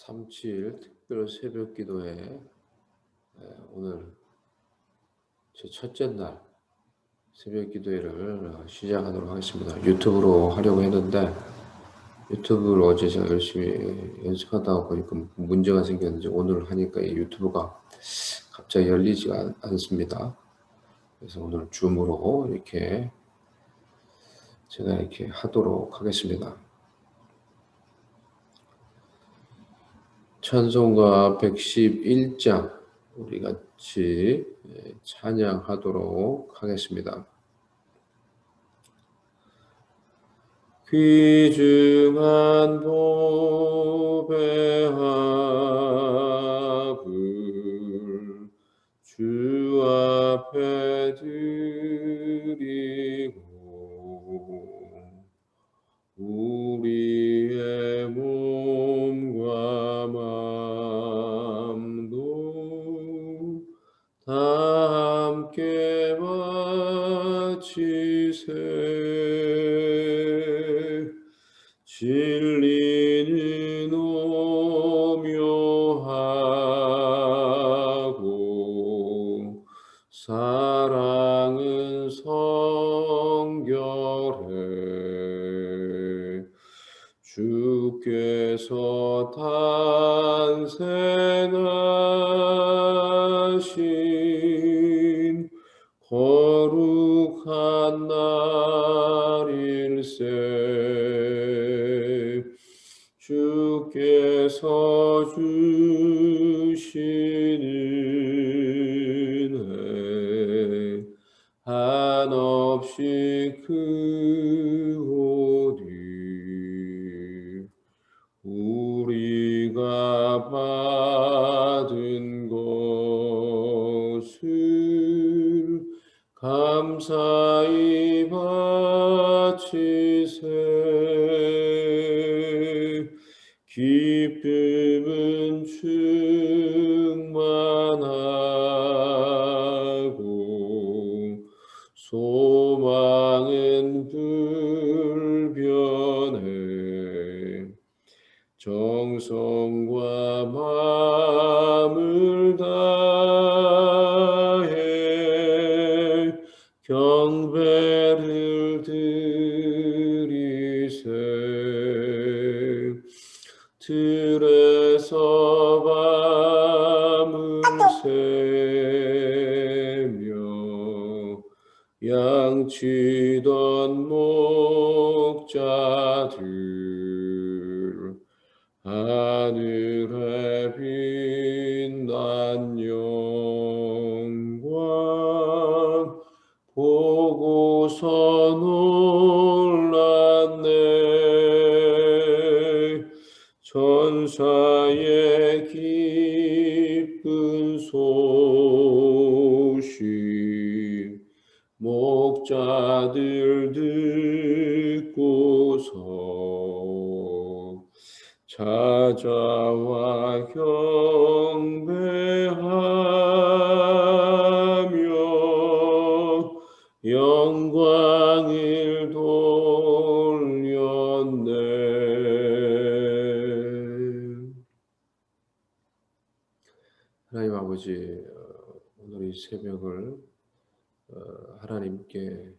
3.7 특별 새벽 기도회 오늘 제 첫째 날 새벽 기도회를 시작하도록 하겠습니다. 유튜브로 하려고 했는데 유튜브를 어제 제가 열심히 연습하다 보니까 문제가 생겼는지 오늘 하니까 이 유튜브가 갑자기 열리지가 않습니다. 그래서 오늘 줌으로 이렇게 제가 이렇게 하도록 하겠습니다. 찬송가 111장 우리 같이 찬양하도록 하겠습니다. 귀중한 보배 합을 주 앞에 드리고 우리의 몸과 마음도 다 함께 바치세. 진리는 오묘하고 사랑은 성결해. 주께서 탄생하신 거룩한 날일세. 주께서 주신 은혜 한없이 크오니 우리가 받은 것을 감사히 바치세. 기쁨은 충만하고 소망은 불변해. 정성과 마음을 다해 경배를 드리세. 들에서 밤을 새며 양치던 목자들 하늘에 빛난 영광 보고서 놀랐네. 천사의 기쁜 소식 목자들 듣고서 찾아와 경배하며 영광을 돌렸네. 하나님 아버지, 오늘 이 새벽을 하나님께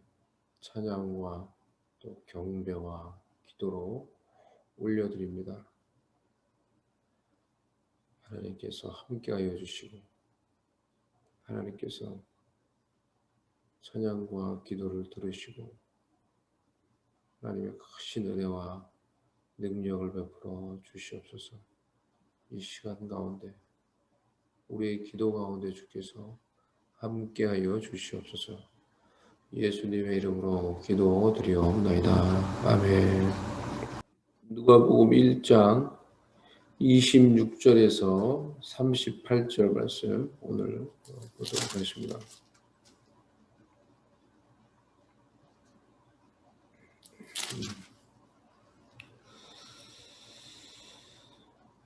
찬양과 또 경배와 기도로 올려드립니다. 하나님께서 함께하여 주시고 하나님께서 찬양과 기도를 들으시고 하나님의 크신 은혜와 능력을 베풀어 주시옵소서. 이 시간 가운데 우리의 기도 가운데 주께서 함께하여 주시옵소서. 예수님의 이름으로 기도드리옵나이다. 아멘. 누가복음 1장 26절에서 38절 말씀 오늘 보도록 하겠습니다.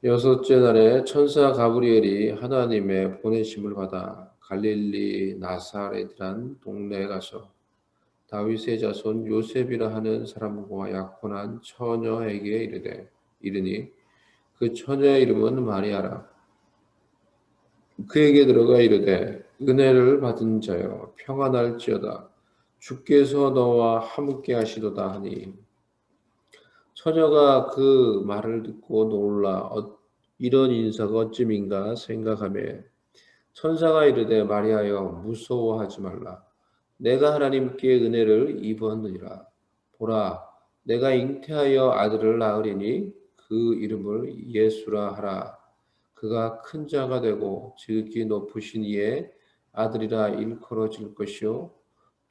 여섯째 날에 천사 가브리엘이 하나님의 보내심을 받아 갈릴리 나사렛이란 동네에 가서 다윗의 자손 요셉이라 하는 사람과 약혼한 처녀에게 이르니 그 처녀의 이름은 마리아라. 그에게 들어가 이르되 은혜를 받은 자여 평안할지어다. 주께서 너와 함께 하시도다 하니 처녀가 그 말을 듣고 놀라 이런 인사가 어찌민가 생각하며 천사가 이르되 마리아여 무서워하지 말라. 내가 하나님께 은혜를 입었느니라. 보라 내가 잉태하여 아들을 낳으리니 그 이름을 예수라 하라. 그가 큰 자가 되고 지극히 높으신 이의 아들이라 일컬어질 것이요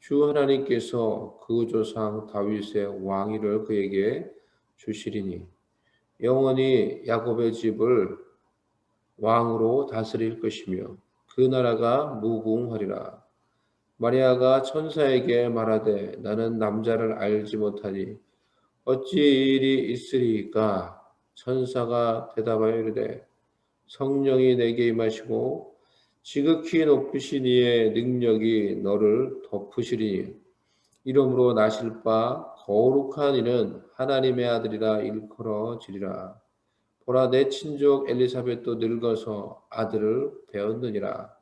주 하나님께서 그 조상 다윗의 왕위를 그에게 주시리니 영원히 야곱의 집을 왕으로 다스릴 것이며 그 나라가 무궁하리라. 마리아가 천사에게 말하되 나는 남자를 알지 못하니 어찌 이 일이 있으리까? 천사가 대답하여 이르되 성령이 내게 임하시고 지극히 높으신 이의 능력이 너를 덮으시리니 이러므로 나실 바 거룩한 이는 하나님의 아들이라 일컬어지리라. 보라 내 친족 엘리사벳도 늙어서 아들을 배었느니라.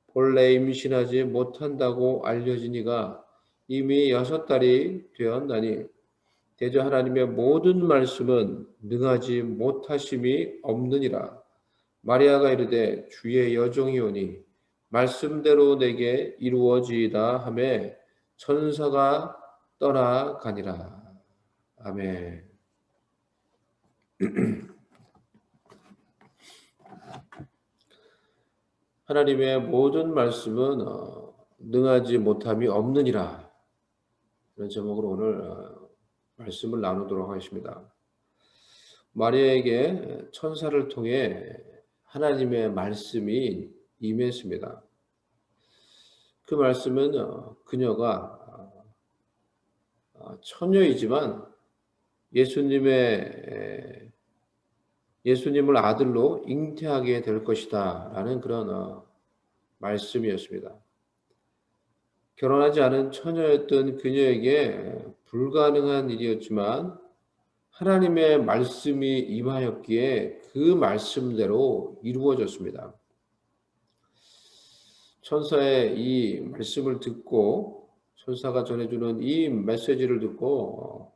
본래 임신하지 못한다고 알려지니가 이미 6달이 되었나니 대저 하나님의 모든 말씀은 능하지 못하심이 없느니라. 마리아가 이르되 주의 여종이오니 말씀대로 내게 이루어지이다 하매 천사가 떠나가니라. 아멘. 하나님의 모든 말씀은 능하지 못함이 없느니라. 이런 제목으로 오늘 말씀을 나누도록 하겠습니다. 마리아에게 천사를 통해 하나님의 말씀이 임했습니다. 그 말씀은 그녀가 처녀이지만 예수님을 아들로 잉태하게 될 것이다 라는 그런 말씀이었습니다. 결혼하지 않은 처녀였던 그녀에게 불가능한 일이었지만 하나님의 말씀이 임하였기에 그 말씀대로 이루어졌습니다. 천사의 이 말씀을 듣고 천사가 전해주는 이 메시지를 듣고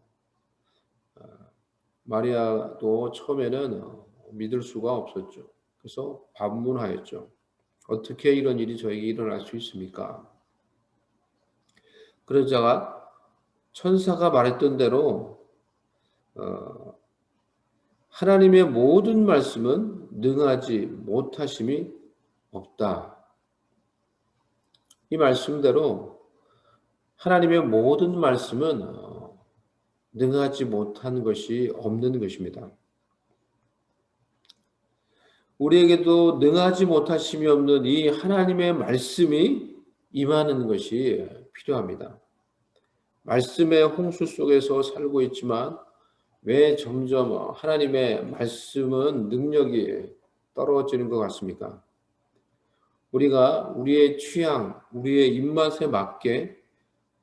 마리아도 처음에는 믿을 수가 없었죠. 그래서 반문하였죠. 어떻게 이런 일이 저에게 일어날 수 있습니까? 그러자가 천사가 말했던 대로 하나님의 모든 말씀은 능하지 못하심이 없다. 이 말씀대로 하나님의 모든 말씀은 능하지 못한 것이 없는 것입니다. 우리에게도 능하지 못하심이 없는 이 하나님의 말씀이 임하는 것이 필요합니다. 말씀의 홍수 속에서 살고 있지만 왜 점점 하나님의 말씀은 능력이 떨어지는 것 같습니까? 우리가 우리의 취향, 우리의 입맛에 맞게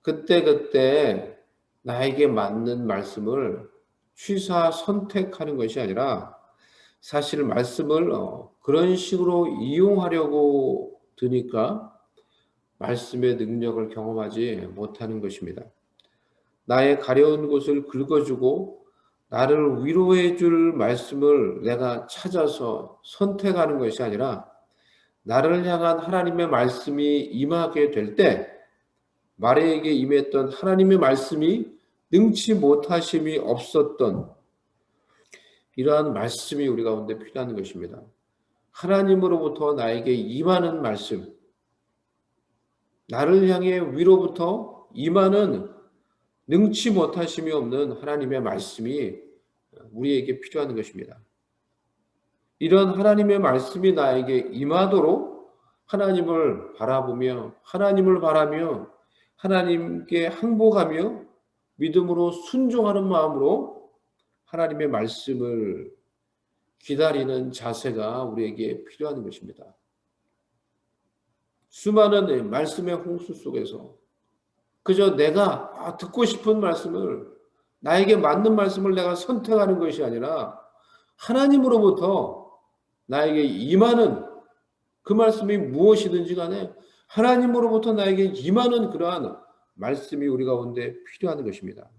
그때그때 나에게 맞는 말씀을 취사 선택하는 것이 아니라 사실 말씀을 그런 식으로 이용하려고 드니까 말씀의 능력을 경험하지 못하는 것입니다. 나의 가려운 곳을 긁어주고 나를 위로해 줄 말씀을 내가 찾아서 선택하는 것이 아니라 나를 향한 하나님의 말씀이 임하게 될 때 마리아에게 임했던 하나님의 말씀이 능치 못하심이 없었던 이러한 말씀이 우리 가운데 필요한 것입니다. 하나님으로부터 나에게 임하는 말씀, 나를 향해 위로부터 임하는 능치 못하심이 없는 하나님의 말씀이 우리에게 필요한 것입니다. 이런 하나님의 말씀이 나에게 임하도록 하나님을 바라보며 하나님을 바라며 하나님께 항복하며 믿음으로 순종하는 마음으로 하나님의 말씀을 기다리는 자세가 우리에게 필요한 것입니다. 수많은 말씀의 홍수 속에서 그저 내가 듣고 싶은 말씀을 나에게 맞는 말씀을 내가 선택하는 것이 아니라 하나님으로부터 나에게 임하는 그 말씀이 무엇이든지 간에 하나님으로부터 나에게 임하는 그러한 말씀이 우리 가운데 필요한 것입니다.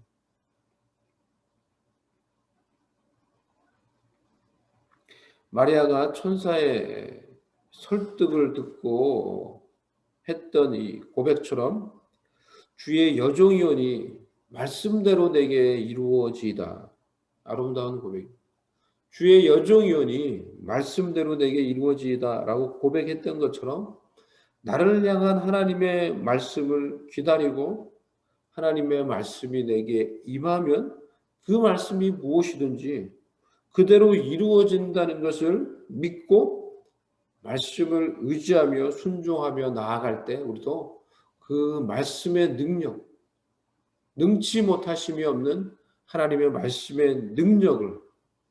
마리아가 천사의 설득을 듣고 했던 이 고백처럼 주의 여종이오니 말씀대로 내게 이루어지이다. 아름다운 고백. 주의 여종이오니 말씀대로 내게 이루어지이다 라고 고백했던 것처럼 나를 향한 하나님의 말씀을 기다리고 하나님의 말씀이 내게 임하면 그 말씀이 무엇이든지 그대로 이루어진다는 것을 믿고 말씀을 의지하며 순종하며 나아갈 때 우리도 그 말씀의 능력, 능치 못하심이 없는 하나님의 말씀의 능력을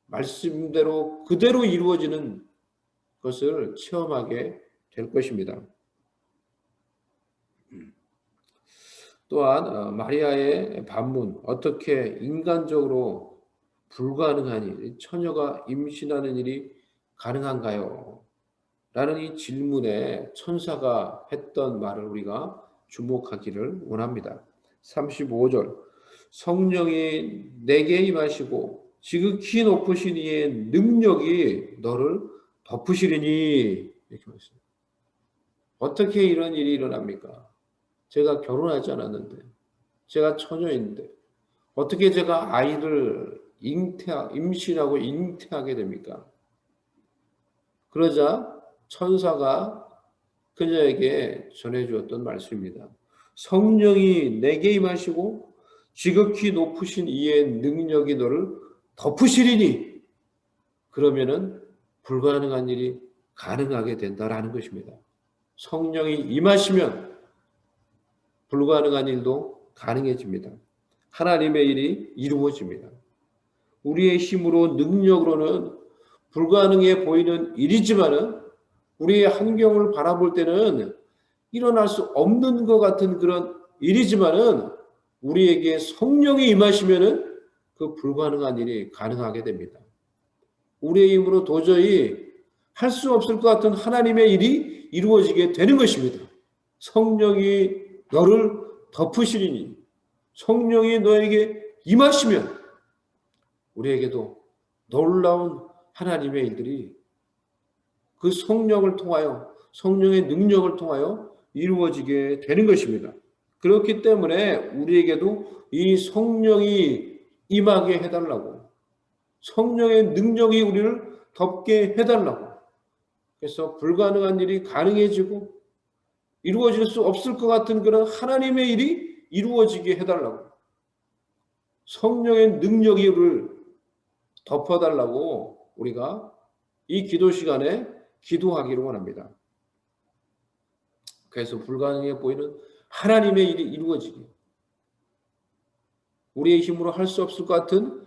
말씀대로 그대로 이루어지는 것을 체험하게 될 것입니다. 또한 마리아의 반문, 어떻게 인간적으로 불가능하니 처녀가 임신하는 일이 가능한가요? 라는 이 질문에 천사가 했던 말을 우리가 주목하기를 원합니다. 35절 성령이 내게 임하시고 지극히 높으신 이의 능력이 너를 덮으시리니 이렇게 말했습니다. 어떻게 이런 일이 일어납니까? 제가 결혼하지 않았는데 제가 처녀인데 어떻게 제가 아이를 임신하고 잉태하게 됩니까? 그러자 천사가 그녀에게 전해주었던 말씀입니다. 성령이 내게 임하시고 지극히 높으신 이의 능력이 너를 덮으시리니 그러면은 불가능한 일이 가능하게 된다라는 것입니다. 성령이 임하시면 불가능한 일도 가능해집니다. 하나님의 일이 이루어집니다. 우리의 힘으로 능력으로는 불가능해 보이는 일이지만은 우리의 환경을 바라볼 때는 일어날 수 없는 것 같은 그런 일이지만은 우리에게 성령이 임하시면은 그 불가능한 일이 가능하게 됩니다. 우리의 힘으로 도저히 할 수 없을 것 같은 하나님의 일이 이루어지게 되는 것입니다. 성령이 너를 덮으시리니 성령이 너에게 임하시면 우리에게도 놀라운 하나님의 일들이 그 성령을 통하여 성령의 능력을 통하여 이루어지게 되는 것입니다. 그렇기 때문에 우리에게도 이 성령이 임하게 해달라고 성령의 능력이 우리를 덮게 해달라고 그래서 불가능한 일이 가능해지고 이루어질 수 없을 것 같은 그런 하나님의 일이 이루어지게 해달라고 성령의 능력이 우리를 덮어달라고 우리가 이 기도 시간에 기도하기를 원합니다. 그래서 불가능해 보이는 하나님의 일이 이루어지기 우리의 힘으로 할 수 없을 것 같은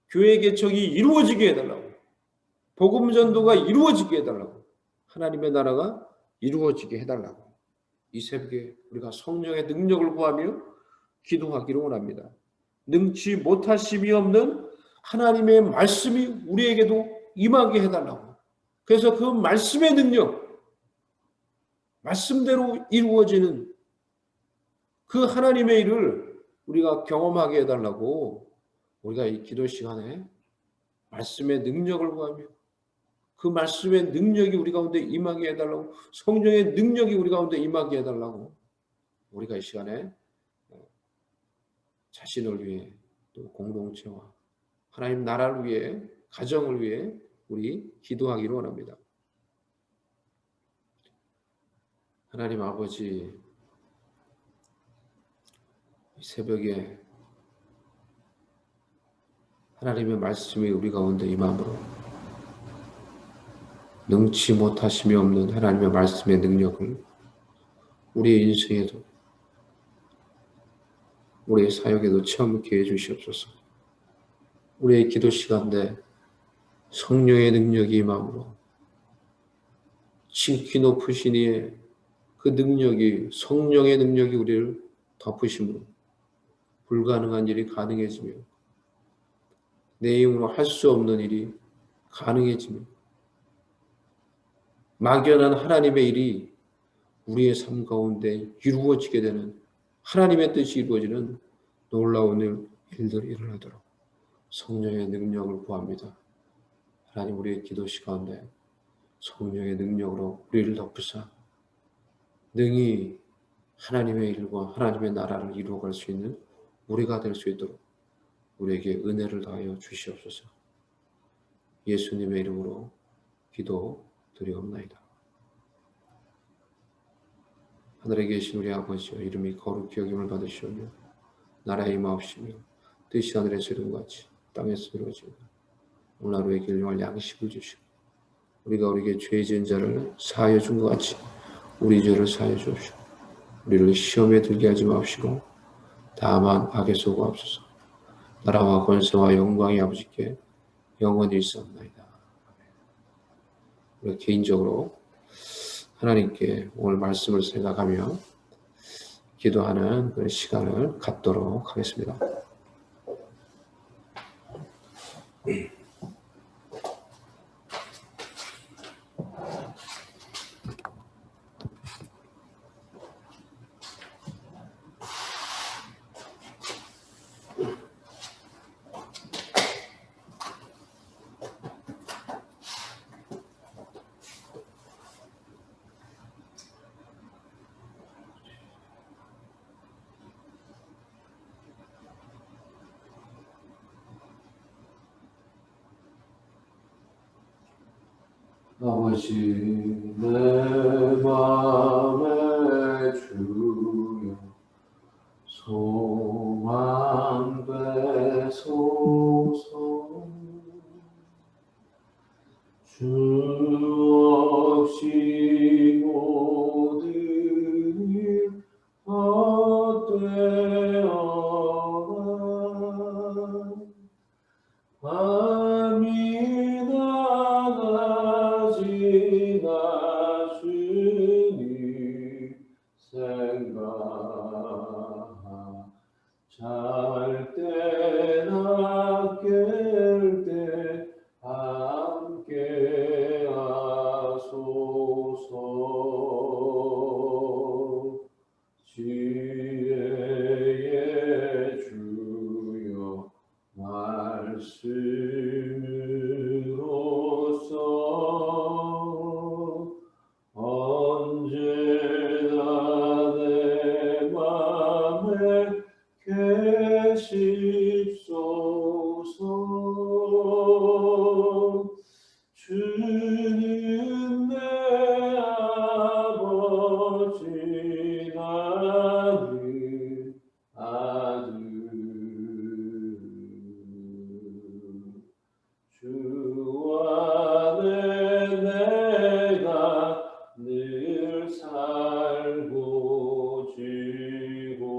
교회 개척이 이루어지게 해달라고 복음 전도가 이루어지게 해달라고 하나님의 나라가 이루어지게 해달라고 이 새벽에 우리가 성령의 능력을 구하며 기도하기를 원합니다. 능치 못하심이 없는 하나님의 말씀이 우리에게도 임하게 해달라고 그래서 그 말씀의 능력 말씀대로 이루어지는 그 하나님의 일을 우리가 경험하게 해달라고 우리가 이 기도 시간에 말씀의 능력을 구하며 그 말씀의 능력이 우리 가운데 임하게 해달라고 성령의 능력이 우리 가운데 임하게 해달라고 우리가 이 시간에 자신을 위해 또 공동체와 하나님 나라를 위해 가정을 위해 우리 기도하기를 원합니다. 하나님 아버지 이 새벽에 하나님의 말씀이 우리 가운데 임함으로 능치 못하심이 없는 하나님의 말씀의 능력을 우리의 인생에도 우리의 사역에도 체험케 해주시옵소서. 우리의 기도 시간대 성령의 능력이 임함으로 지극히 높으신 이의 그 능력이 성령의 능력이 우리를 덮으심으로 불가능한 일이 가능해지며 내 힘으로 할 수 없는 일이 가능해지며 막연한 하나님의 일이 우리의 삶 가운데 이루어지게 되는 하나님의 뜻이 이루어지는 놀라운 일들이 일어나도록 성령의 능력을 구합니다. 하나님 우리의 기도 시간에 성령의 능력으로 우리를 덮으사 능히 하나님의 일과 하나님의 나라를 이루어갈 수 있는 우리가 될 수 있도록 우리에게 은혜를 다하여 주시옵소서. 예수님의 이름으로 기도드리옵나이다. 하늘에 계신 우리 아버지여, 이름이 거룩히 여김을 받으시오며 나라의 임하옵시며 뜻이 하늘에서 이룬 것 같이 땅에서 이루어지며 오늘 하루의 길용할 양식을 주시고 우리가 우리에게 죄 지은 자를 사하여 준 것 같이 우리 죄를 사하여 주옵시고 우리를 시험에 들게 하지 마옵시고 다만 악에서 구하옵소서. 나라와 권세와 영광이 아버지께 영원히 있사옵나이다. 우리가 개인적으로 하나님께 오늘 말씀을 생각하며 기도하는 그런 시간을 갖도록 하겠습니다. 아버지 내 맘에 주여 소망 되소서. 주 없이 모든 일 헛되어라. 밤이 낮이나 주님 생각 잘 때나 깰 때 함께 하소서. 지혜의 주여 말씀으로써 언제나 내 맘에 계십소서. 주는 내 아버지 나는 아들 주 안에 내가 늘 살고 지고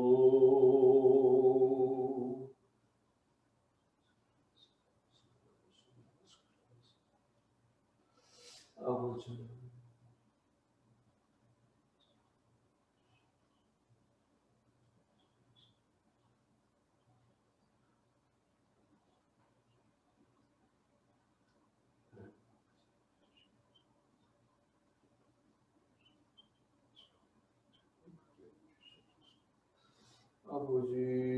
아버지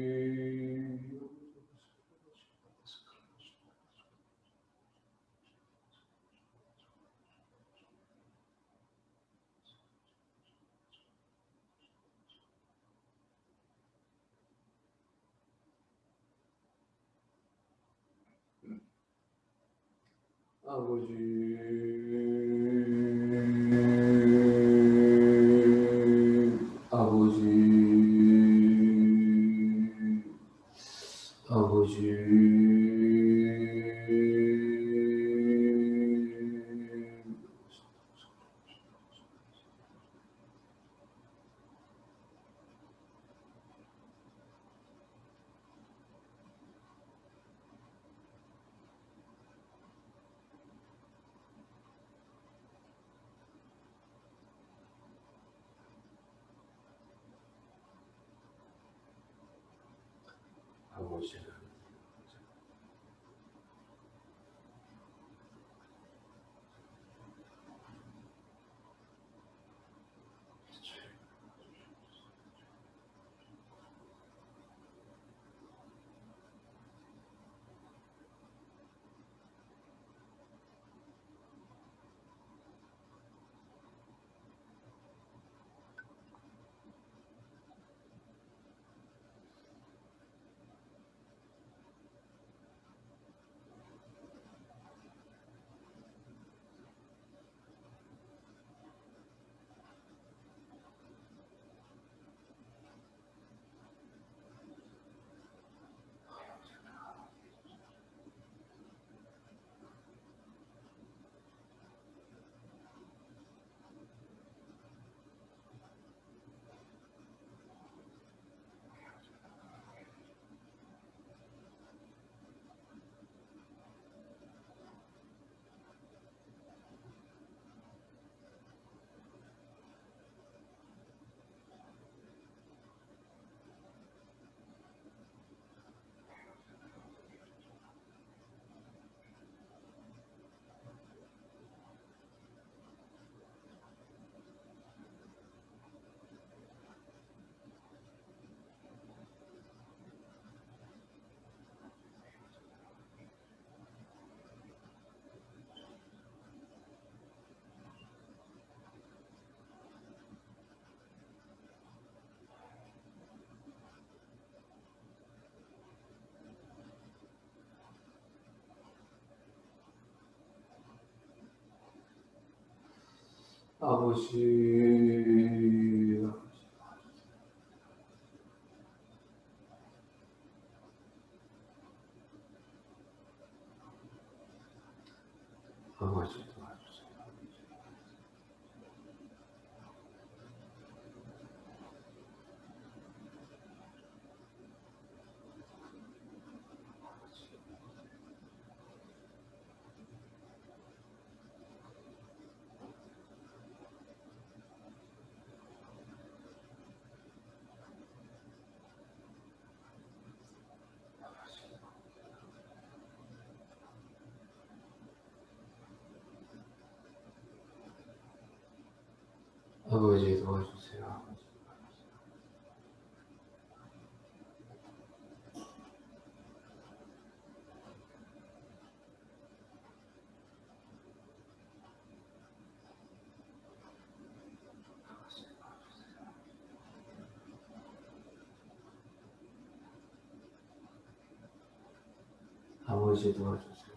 아버지, 아버지 도와주세요. 아버지 도와주세요. 아버지 도와주세요.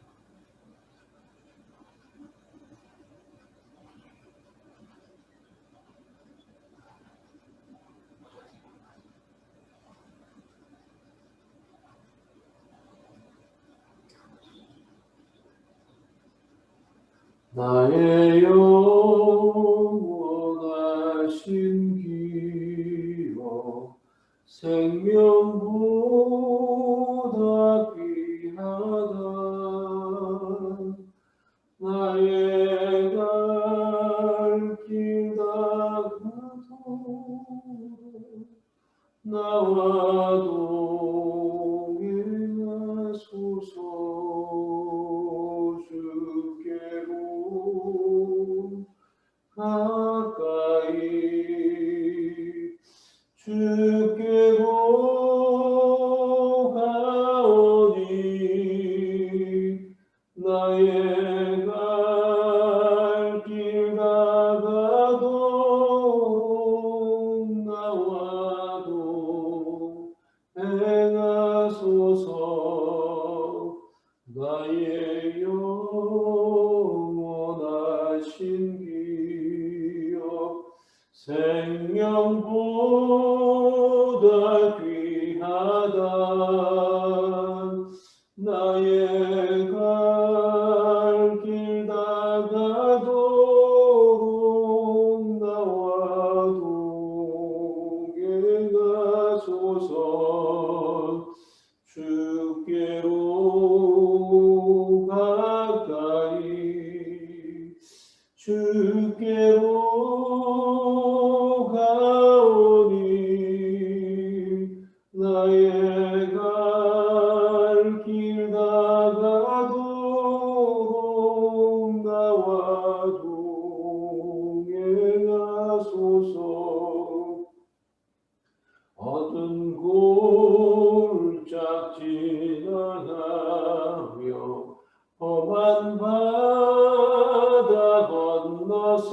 나의 영원하신 기억 생명보다 귀하다. 나의 갈 길 다가도 나와 동행하소서. 주께로 가까이 주께로 가오니 나의 갈 길 다가도 나와도 행하소서. 나의 영원하신 기억 생명보다 귀하다. 나의 갈 길 다가도록 나와 동행하소서. 주께로 가까이 주께로 가오니 나의 갈 길 다가도록 나와 동행하소서. 어떤 골짝 지나가며 험한 바다 건너서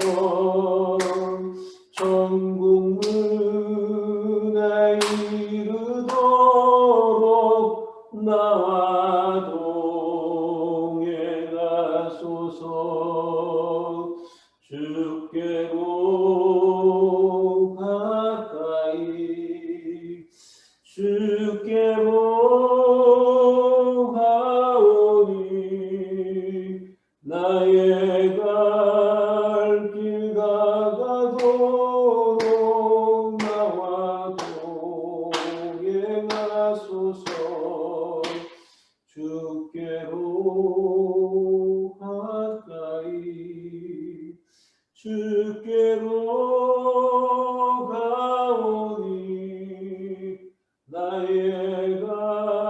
천국 문에 이르도록 나와 동행하소서. 주께로 가까이 주께로 가오니 나의 갈 길 다가도록 나와 동행하소서. 주께로 가까이 주께로 가오니 나의 갈